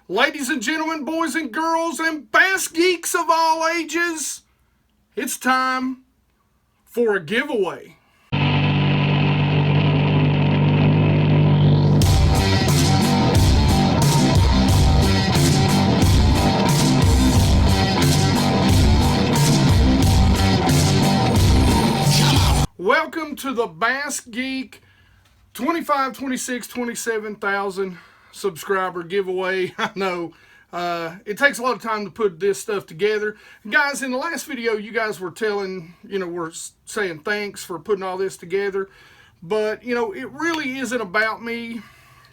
Ladies and gentlemen, boys and girls, and bass geeks of all ages, it's time for a giveaway. Welcome to the BassGeek 25, 26, 27,000 subscriber giveaway. I know it takes a lot of time to put this stuff together. Guys, in the last video, you guys were we're saying thanks for putting all this together. But, it really isn't about me.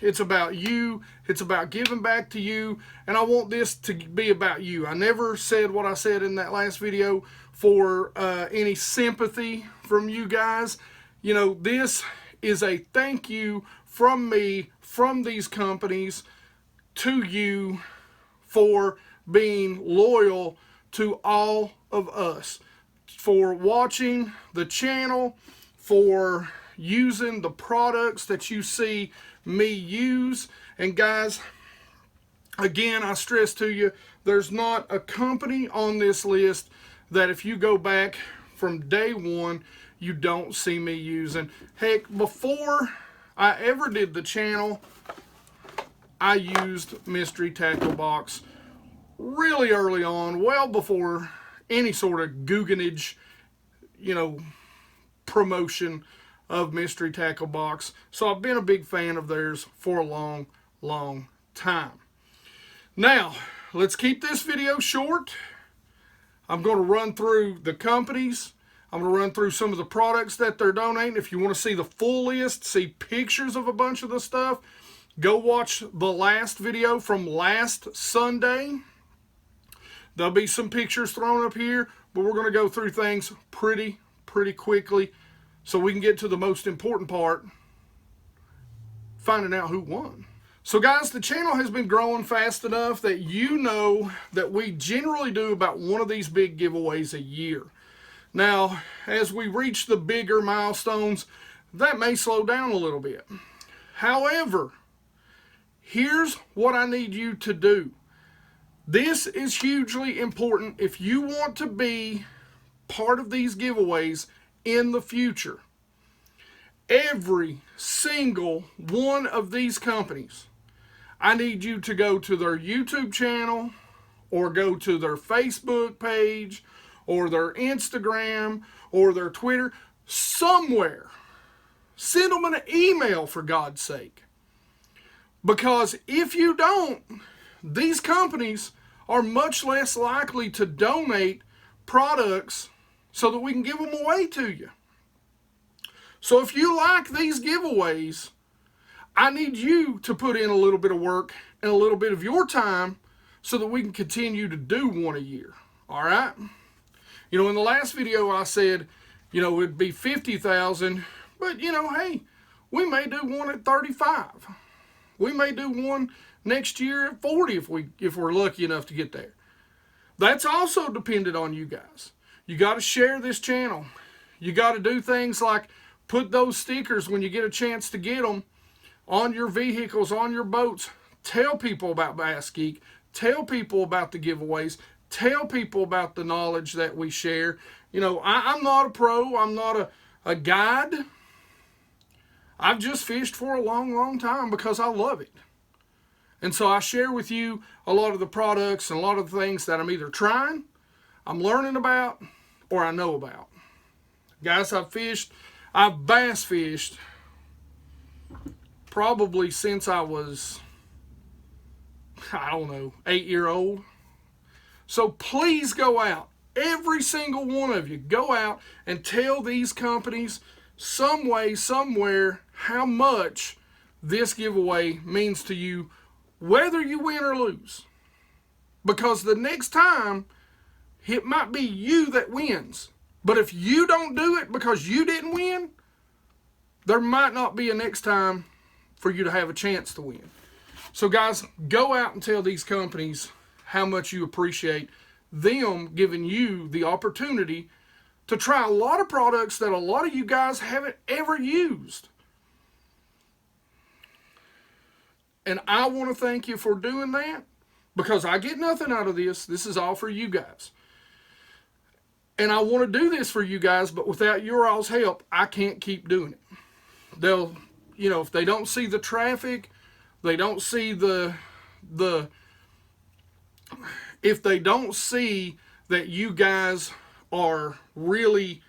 It's about you. It's about giving back to you. And I want this to be about you. I never said what I said in that last video for any sympathy from you guys. This is a thank you from me, from these companies, to you for being loyal to all of us, for watching the channel, for using the products that you see me use. And guys, again, I stress to you, there's not a company on this list that if you go back from day one, you don't see me using. Heck, before I ever did the channel, I used Mystery Tackle Box really early on, well before any sort of Guggenage, promotion of Mystery Tackle Box. So I've been a big fan of theirs for a long, long time. Now, let's keep this video short. I'm going to run through the companies. I'm going to run through some of the products that they're donating. If you want to see the full list, see pictures of a bunch of the stuff, go watch the last video from last Sunday. There'll be some pictures thrown up here, but we're going to go through things pretty quickly so we can get to the most important part, finding out who won. So guys, the channel has been growing fast enough that you know that we generally do about one of these big giveaways a year. Now, as we reach the bigger milestones, that may slow down a little bit. However, here's what I need you to do. This is hugely important if you want to be part of these giveaways in the future. Every single one of these companies, I need you to go to their YouTube channel or go to their Facebook page or their Instagram or their Twitter, somewhere. Send them an email, for God's sake. Because if you don't, these companies are much less likely to donate products so that we can give them away to you. So if you like these giveaways, I need you to put in a little bit of work and a little bit of your time so that we can continue to do one a year. All right? In the last video I said, it'd be 50,000, but hey, we may do one at 35. We may do one next year at 40 if we're lucky enough to get there. That's also dependent on you guys. You got to share this channel. You got to do things like put those stickers when you get a chance to get them on your vehicles, on your boats. Tell people about BassGeek. Tell people about the giveaways. Tell people about the knowledge that we share. I'm not a pro. I'm not a guide. I've just fished for a long, long time because I love it. And so I share with you a lot of the products and a lot of the things that I'm either trying, I'm learning about, or I know about. Guys, I've bass fished probably since I was, 8-year-old. So please go out. Every single one of you, go out and tell these companies some way, somewhere, how much this giveaway means to you, whether you win or lose. Because the next time, it might be you that wins. But if you don't do it because you didn't win, there might not be a next time for you to have a chance to win. So guys, go out and tell these companies how much you appreciate them giving you the opportunity to try a lot of products that a lot of you guys haven't ever used. And I want to thank you for doing that. because I get nothing out of this. This is all for you guys. And I want to do this for you guys, but without your all's help, I can't keep doing it. They'll, you know, if they don't see the traffic, they don't see if they don't see that you guys are really,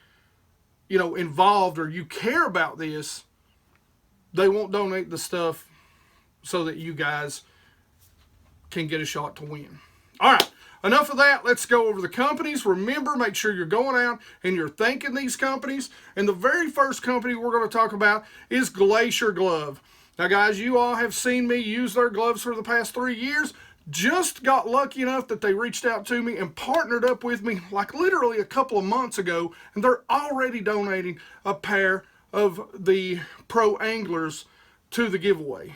you know, involved or you care about this, they won't donate the stuff so that you guys can get a shot to win. All right, enough of that. Let's go over the companies. Remember, make sure you're going out and you're thanking these companies. And the very first company we're going to talk about is Glacier Glove. Now, guys, you all have seen me use their gloves for the past 3 years. Just got lucky enough that they reached out to me and partnered up with me like literally a couple of months ago, and they're already donating a pair of the Pro Anglers to the giveaway.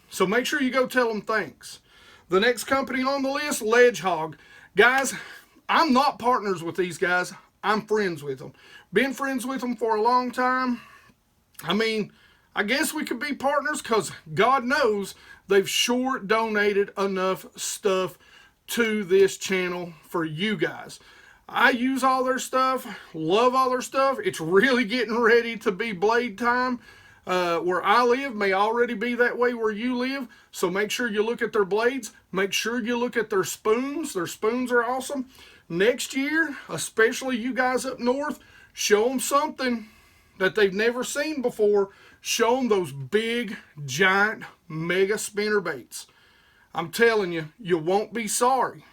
So make sure you go tell them thanks. The next company on the list, LedgeHead. Guys, I'm not partners with these guys. I'm friends with them. Been friends with them for a long time. I mean, I guess we could be partners because God knows they've sure donated enough stuff to this channel for you guys. I use all their stuff, love all their stuff. It's really getting ready to be blade time. Where I live may already be that way where you live. So make sure you look at their blades. Make sure you look at their spoons. Their spoons are awesome. Next year, especially you guys up north, show them something that they've never seen before. Show them those big, giant, mega spinner baits. I'm telling you, you won't be sorry.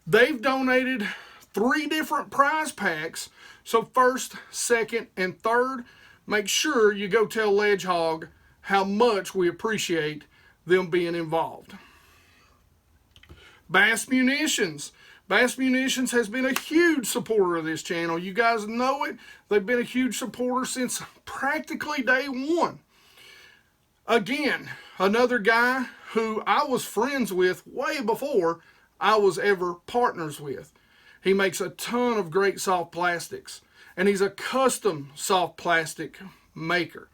They've donated 3 different prize packs. So first, second, and third. Make sure you go tell LedgeHead how much we appreciate them being involved. Bass Munitions. Bass Munitions has been a huge supporter of this channel. You guys know it. They've been a huge supporter since practically day one. Again, another guy who I was friends with way before I was ever partners with. He makes a ton of great soft plastics. And he's a custom soft plastic maker.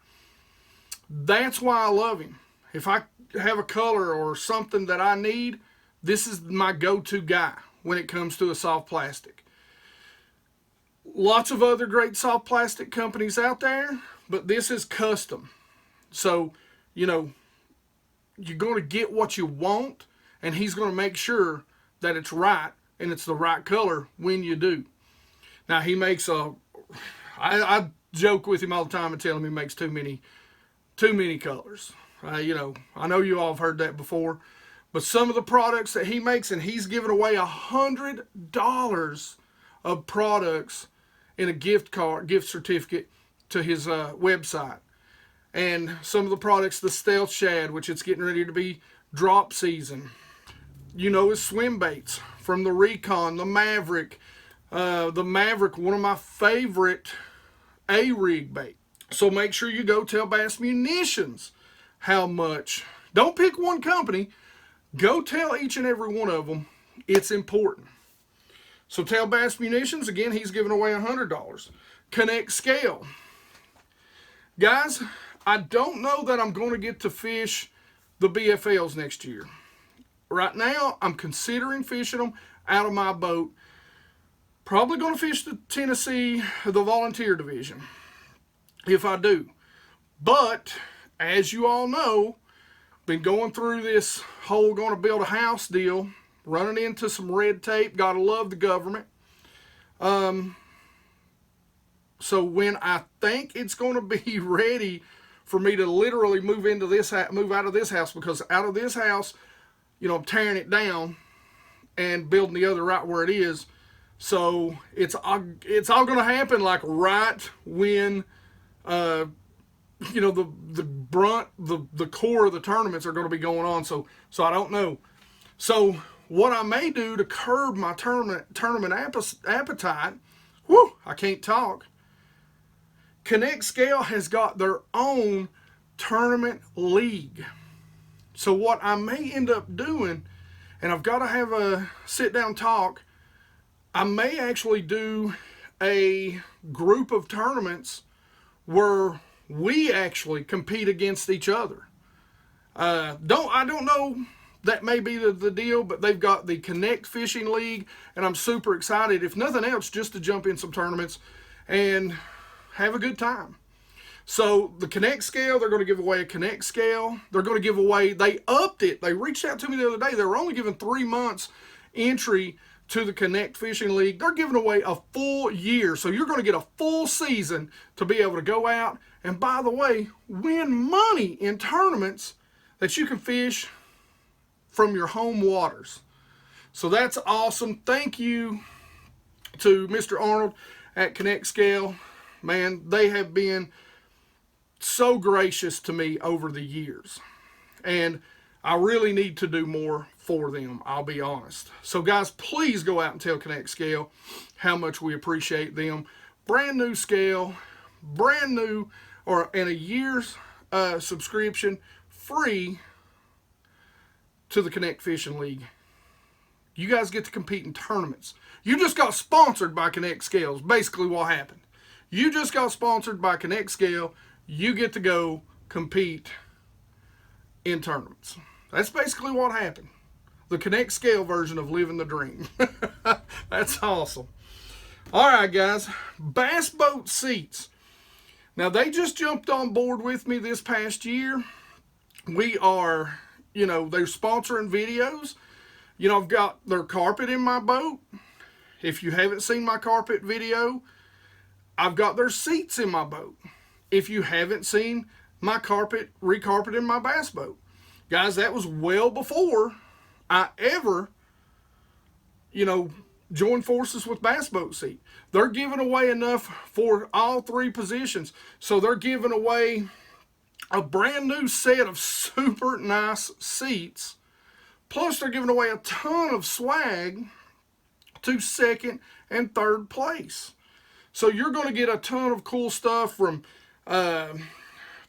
That's why I love him. If I have a color or something that I need, this is my go-to guy when it comes to a soft plastic. Lots of other great soft plastic companies out there, but this is custom. So, you know, you're going to get what you want, and he's going to make sure that it's right and it's the right color when you do. Now, he makes I joke with him all the time and tell him he makes too many colors. You know, I know you all have heard that before, but some of the products that he makes, and he's giving away $100 of products in a gift certificate to his website. And some of the products, the Stealth Shad, which it's getting ready to be drop season. You know, his swim baits from the Recon, the Maverick. The Maverick, one of my favorite A-rig bait. So make sure you go tell Bass Munitions how much. Don't pick one company. Go tell each and every one of them. It's important. So tell Bass Munitions, again, he's giving away $100. ConnectScale. Guys, I don't know that I'm going to get to fish the BFLs next year. Right now, I'm considering fishing them out of my boat. Probably going to fish the Tennessee, the volunteer division, if I do. But, as you all know, been going through this whole going to build a house deal, running into some red tape. Gotta love the government. So when I think it's going to be ready for me to literally move out of this house, because out of this house, you know, I'm tearing it down and building the other right where it is. So it's all going to happen like right when, you know, the core of the tournaments are going to be going on. So I don't know. So what I may do to curb my tournament appetite, I can't talk. ConnectScale has got their own tournament league. So what I may end up doing, and I've got to have a sit down talk, I may actually do a group of tournaments where we actually compete against each other. I don't know that may be the deal, but they've got the Connect Fishing League, and I'm super excited, if nothing else, just to jump in some tournaments and have a good time. So the ConnectScale, they're going to give away a ConnectScale. They're going to give away, they upped it. They reached out to me the other day. They were only giving 3 months entry to the Connect Fishing League. They're giving away a full year. So you're going to get a full season to be able to go out and, by the way, win money in tournaments that you can fish from your home waters. So that's awesome. Thank you to Mr. Arnold at ConnectScale. Man, they have been so gracious to me over the years, and I really need to do more for them, I'll be honest. So guys, please go out and tell ConnectScale how much we appreciate them. Brand new scale, brand new, and a year's subscription free to the Connect Fishing League. You guys get to compete in tournaments. You just got sponsored by ConnectScale, is basically what happened. You just got sponsored by ConnectScale. You get to go compete in tournaments. That's basically what happened. The ConnectScale version of living the dream. That's awesome. All right, guys. Bass Boat Seats. Now, they just jumped on board with me this past year. We are, they're sponsoring videos. I've got their carpet in my boat. If you haven't seen my carpet video, I've got their seats in my boat. If you haven't seen my recarpet in my bass boat. Guys, that was well before I ever, joined forces with Bass Boat Seat. They're giving away enough for all 3 positions. So they're giving away a brand new set of super nice seats. Plus they're giving away a ton of swag to 2nd and 3rd place. So you're going to get a ton of cool stuff, from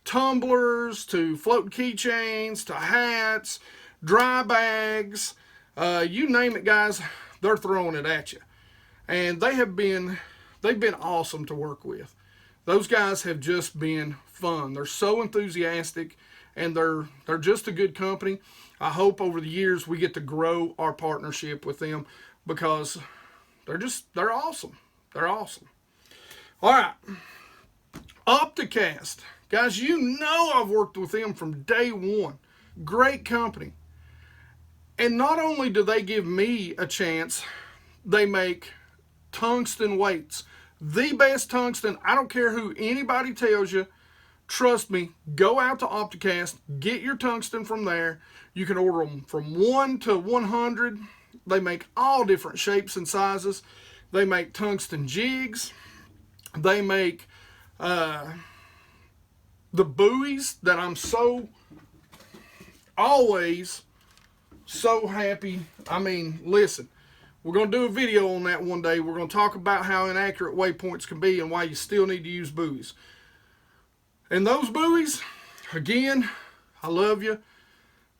tumblers to floating keychains to hats, dry bags, you name it, guys, they're throwing it at you. And they've been awesome to work with. Those guys have just been fun. They're so enthusiastic, and they're just a good company. I hope over the years we get to grow our partnership with them, because they're awesome. They're awesome. All right. Opticast. Guys, I've worked with them from day one. Great company. And not only do they give me a chance, they make tungsten weights. The best tungsten. I don't care who anybody tells you. Trust me, go out to Opticast, get your tungsten from there. You can order them from 1 to 100. They make all different shapes and sizes. They make tungsten jigs. They make the buoys that I'm always so happy. I mean, listen, we're going to do a video on that one day. We're going to talk about how inaccurate waypoints can be and why you still need to use buoys. And those buoys, again, I love you,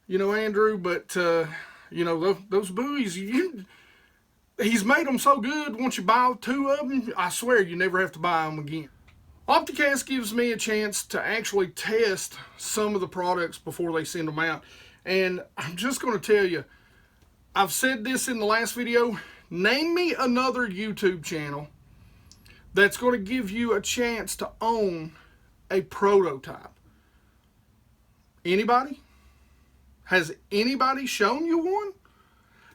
Andrew, but, those buoys, he's made them so good, once you buy 2 of them, I swear you never have to buy them again. Opticast gives me a chance to actually test some of the products before they send them out. And I'm just going to tell you, I've said this in the last video, name me another YouTube channel that's going to give you a chance to own a prototype. Anybody? Has anybody shown you one?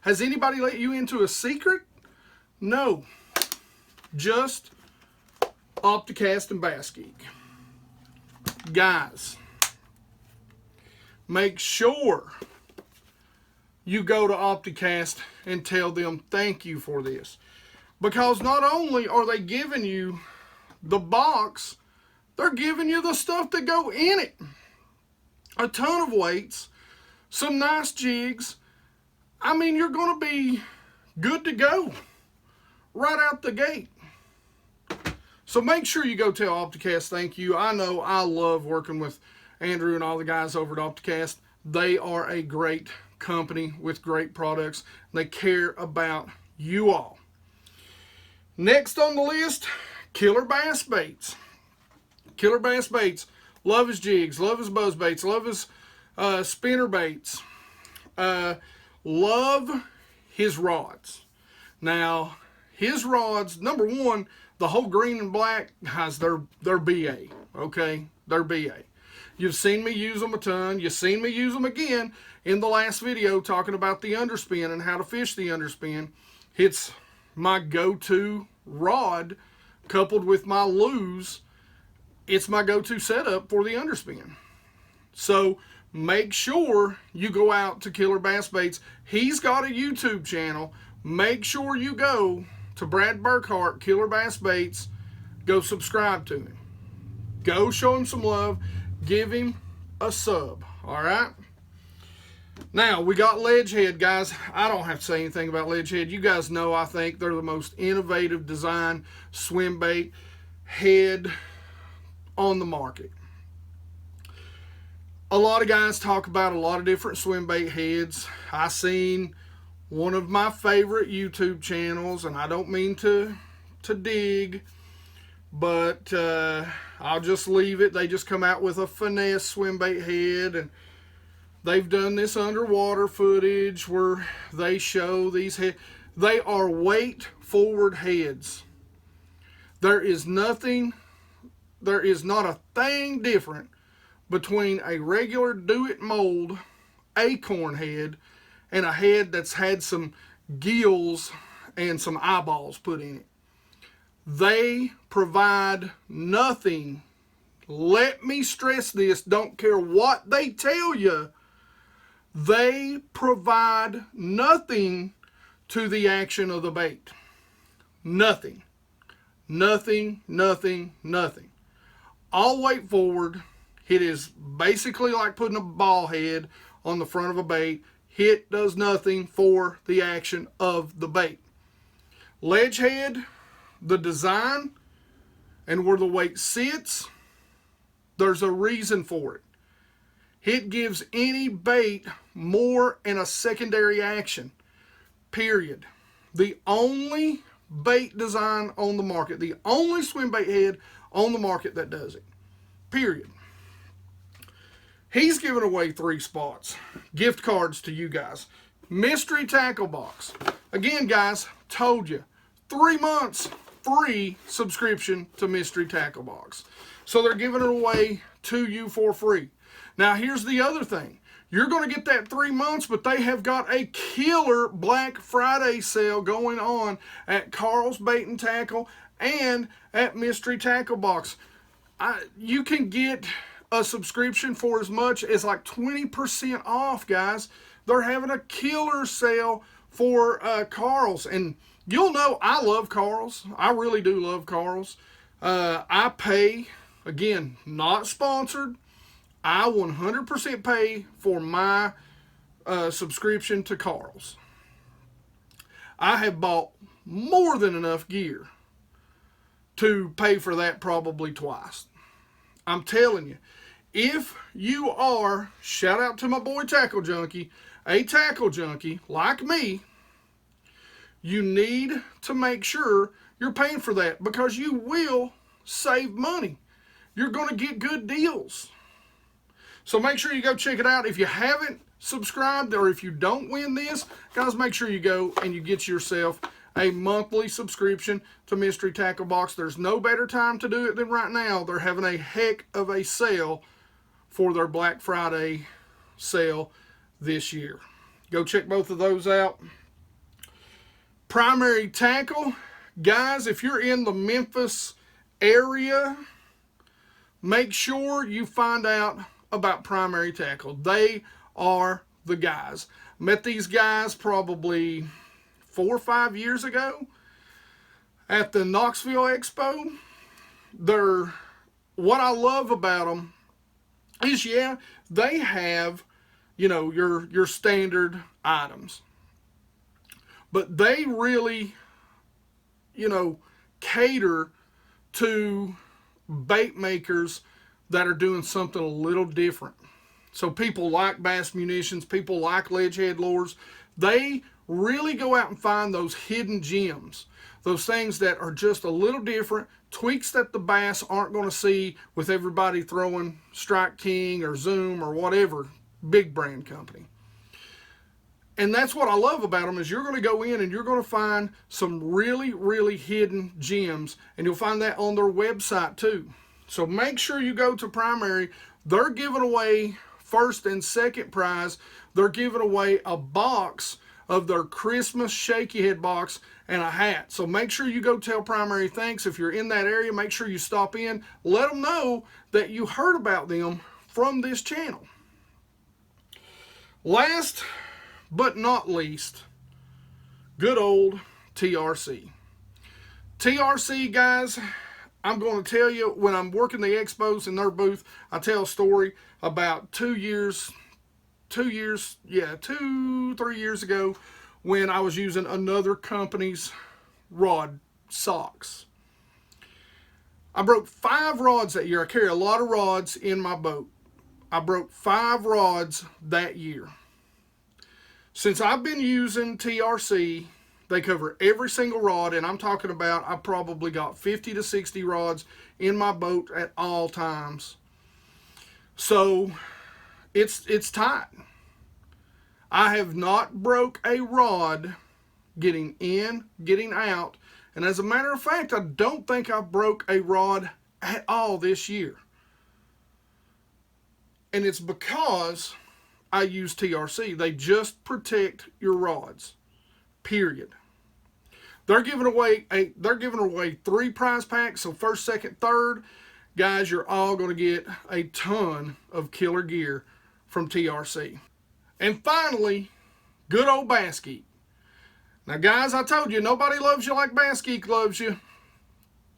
Has anybody let you into a secret? No. Just Opticast and BassGeek. Guys, make sure you go to Opticast and tell them thank you for this. Because not only are they giving you the box, they're giving you the stuff that go in it. A ton of weights, some nice jigs. I mean, you're going to be good to go right out the gate. So make sure you go tell Opticast thank you. I know I love working with Andrew and all the guys over at Opticast. They are a great company with great products. They care about you all. Next on the list, Killer Bass Baits. Killer Bass Baits. Love his jigs, love his buzz baits, love his spinner baits. Love his rods. Now, his rods, number one, the whole green and black, guys, they're BA, okay? They're BA. You've seen me use them a ton. You've seen me use them again in the last video talking about the underspin and how to fish the underspin. It's my go-to rod coupled with my lures. It's my go-to setup for the underspin. So make sure you go out to Killer Bass Baits. He's got a YouTube channel. Make sure you go to Brad Burkhart, Killer Bass Baits. Go subscribe to him. Go show him some love. Give him a sub. All right? Now, we got LedgeHead, guys. I don't have to say anything about LedgeHead. You guys know I think they're the most innovative design swim bait head on the market. A lot of guys talk about a lot of different swim bait heads. I seen one of my favorite YouTube channels, and I don't mean to dig, but I'll just leave it. They just come out with a finesse swim bait head, and they've done this underwater footage where they show these heads. They are weight forward heads. There is not a thing different between a regular do-it mold acorn head and a head that's had some gills and some eyeballs put in it. They provide nothing. Let me stress this. Don't care what they tell you. They provide nothing to the action of the bait. Nothing. Nothing, nothing, nothing. All weight forward. It is basically like putting a ball head on the front of a bait. It does nothing for the action of the bait. LedgeHead, the design and where the weight sits, there's a reason for it. It gives any bait more in a secondary action, period. The only bait design on the market, the only swim bait head on the market that does it, period. He's giving away 3 spots, gift cards to you guys. Mystery tackle box. Again, guys, told you, 3 months free subscription to Mystery Tackle Box. So they're giving it away to you for free. Now, here's the other thing. You're going to get that 3 months, but they have got a killer Black Friday sale going on at Carl's Bait and Tackle and at Mystery Tackle Box. You can get a subscription for as much as like 20% off, guys. They're having a killer sale for Carl's, and you'll know I love Carl's. I really do love Carl's. I pay, again, not sponsored. I 100% pay for my subscription to Carl's. I have bought more than enough gear to pay for that probably twice. I'm telling you, if you are, shout out to my boy Tackle Junkie, a tackle junkie like me, you need to make sure you're paying for that because you will save money. You're going to get good deals. So make sure you go check it out. If you haven't subscribed or if you don't win this, guys, make sure you go and you get yourself a monthly subscription to Mystery Tackle Box. There's no better time to do it than right now. They're having a heck of a sale for their Black Friday sale this year. Go check both of those out. Primary Tackle. Guys, if you're in the Memphis area, make sure you find out about Primary Tackle. They are the guys. Met these guys probably 4 or 5 years ago at the Knoxville Expo. What I love about them is, yeah, they have, you know, your standard items, but they really, you know, cater to bait makers that are doing something a little different. So people like Bass Munitions, people like LedgeHead lures, they really go out and find those hidden gems, those things that are just a little different, tweaks that the bass aren't going to see with everybody throwing Strike King or Zoom or whatever big brand company. And that's what I love about them, is you're going to go in and you're going to find some really, really hidden gems. And you'll find that on their website too. So make sure you go to Primary. They're giving away first and second prize. They're giving away a box of their Christmas shaky head box and a hat. So make sure you go tell Primary thanks. If you're in that area, make sure you stop in. Let them know that you heard about them from this channel. Last but not least, good old TRC. TRC, guys, I'm going to tell you, when I'm working the expos in their booth, I tell a story about 3 years ago, when I was using another company's rod socks. I broke 5 rods that year. I carry a lot of rods in my boat. I broke 5 rods that year. Since I've been using TRC, they cover every single rod, and I'm talking about, I probably got 50 to 60 rods in my boat at all times. So it's tight. I have not broke a rod getting in, getting out, and as a matter of fact, I don't think I broke a rod at all this year. And it's because I use TRC. They just protect your rods, period. They're giving away 3 prize packs. So first, second, third, guys, you're all going to get a ton of killer gear from TRC. And finally, good old BassGeek. Now, guys, I told you, nobody loves you like BassGeek loves you.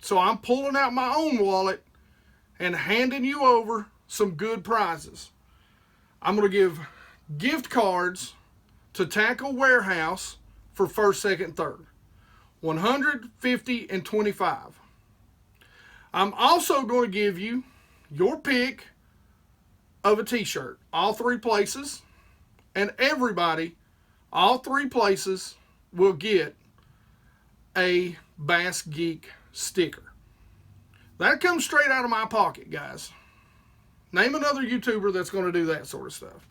So I'm pulling out my own wallet and handing you over some good prizes. I'm going to give gift cards to Tackle Warehouse for first, second, third. 100, 50, and 25. I'm also going to give you your pick of a t-shirt. All 3 places. And everybody, all 3 places, will get a BassGeek sticker. That comes straight out of my pocket, guys. Name another YouTuber that's going to do that sort of stuff.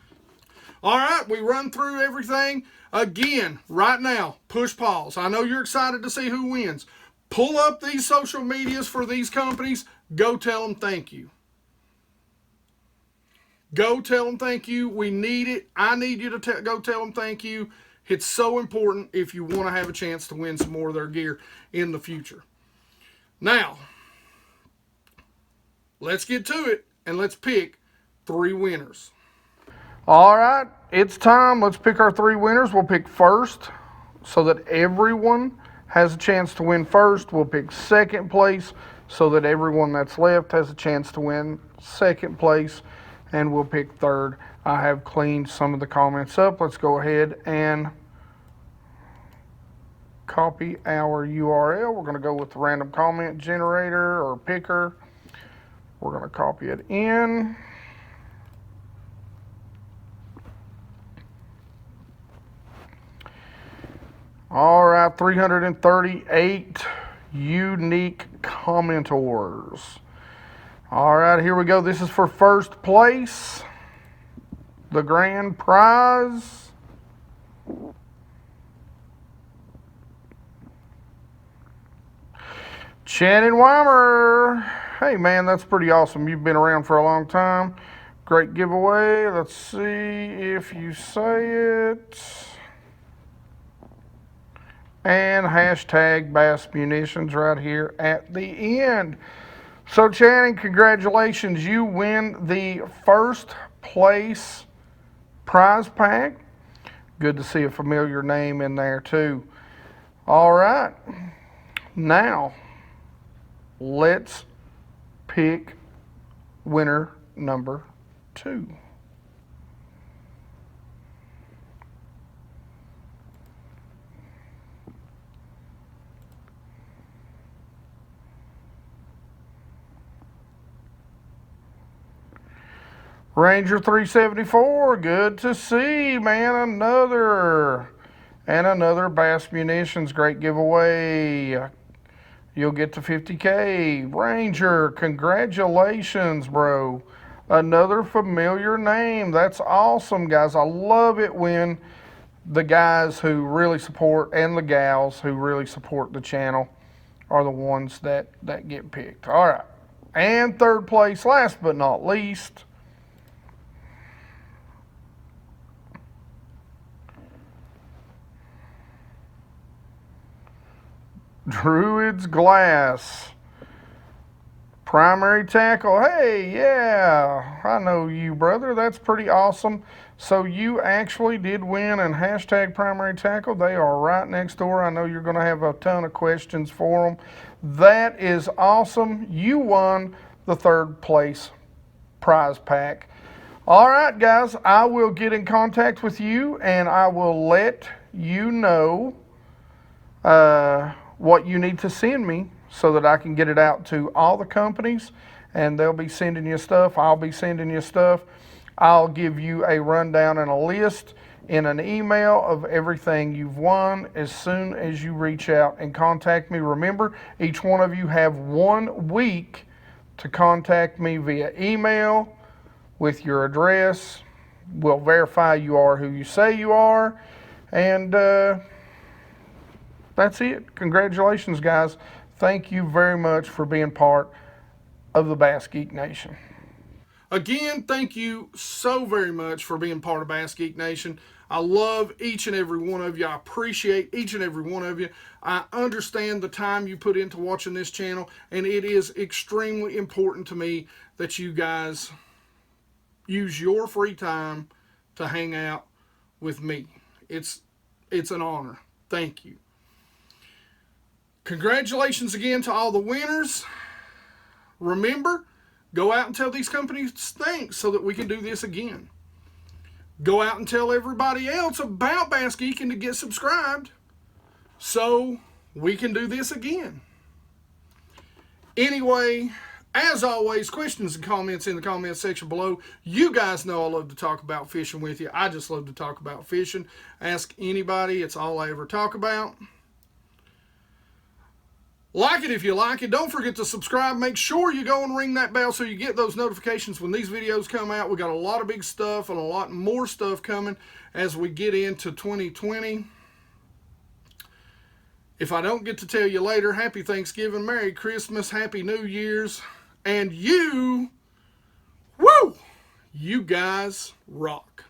All right, we run through everything. Again, right now, push pause. I know you're excited to see who wins. Pull up these social medias for these companies. Go tell them thank you. Go tell them thank you. We need it. I need you to go tell them thank you. It's so important if you want to have a chance to win some more of their gear in the future. Now, let's get to it and let's pick 3 winners. All right, it's time. Let's pick our 3 winners. We'll pick first so that everyone has a chance to win first. We'll pick second place so that everyone that's left has a chance to win second place. And we'll pick third. I have cleaned some of the comments up. Let's go ahead and copy our URL. We're going to go with the random comment generator or picker. We're going to copy it in. All right, 338 unique commentors. All right, here we go. This is for first place, the grand prize. Shannon Weimer. Hey, man, that's pretty awesome. You've been around for a long time. Great giveaway. Let's see if you say it. And hashtag Bass Munitions right here at the end. So, Channing, congratulations. You win the first place prize pack. Good to see a familiar name in there, too. All right. Now, let's pick winner number 2. Ranger 374, good to see, man. Another Bass Munitions, great giveaway. You'll get to 50K. Ranger, congratulations, bro. Another familiar name. That's awesome, guys. I love it when the guys who really support and the gals who really support the channel are the ones that get picked. All right. And third place, last but not least, Druid's Glass. Primary tackle. Hey, yeah, I know you, brother. That's pretty awesome. So you actually did win and hashtag primary tackle. They are right next door. I know you're going to have a ton of questions for them. That is awesome. You won the third place prize pack. All right, guys, I will get in contact with you and I will let you know what you need to send me so that I can get it out to all the companies, and they'll be sending you stuff. I'll be sending you stuff. I'll give you a rundown and a list in an email of everything you've won as soon as you reach out and contact me. Remember, each one of you have 1 week to contact me via email with your address. We'll verify you are who you say you are, and that's it. Congratulations, guys. Thank you very much for being part of the BassGeek Nation. Again, thank you so very much for being part of BassGeek Nation. I love each and every one of you. I appreciate each and every one of you. I understand the time you put into watching this channel, and it is extremely important to me that you guys use your free time to hang out with me. It's an honor. Thank you. Congratulations again to all the winners. Remember, go out and tell these companies thanks so that we can do this again. Go out and tell everybody else about BassGeek and to get subscribed so we can do this again. Anyway, as always, questions and comments in the comments section below. You guys know I love to talk about fishing with you. I just love to talk about fishing. Ask anybody. It's all I ever talk about. Like it if you like it. Don't forget to subscribe. Make sure you go and ring that bell so you get those notifications when these videos come out. We got a lot of big stuff and a lot more stuff coming as we get into 2020. If I don't get to tell you later, happy Thanksgiving, Merry Christmas, Happy New Year's, and you guys rock.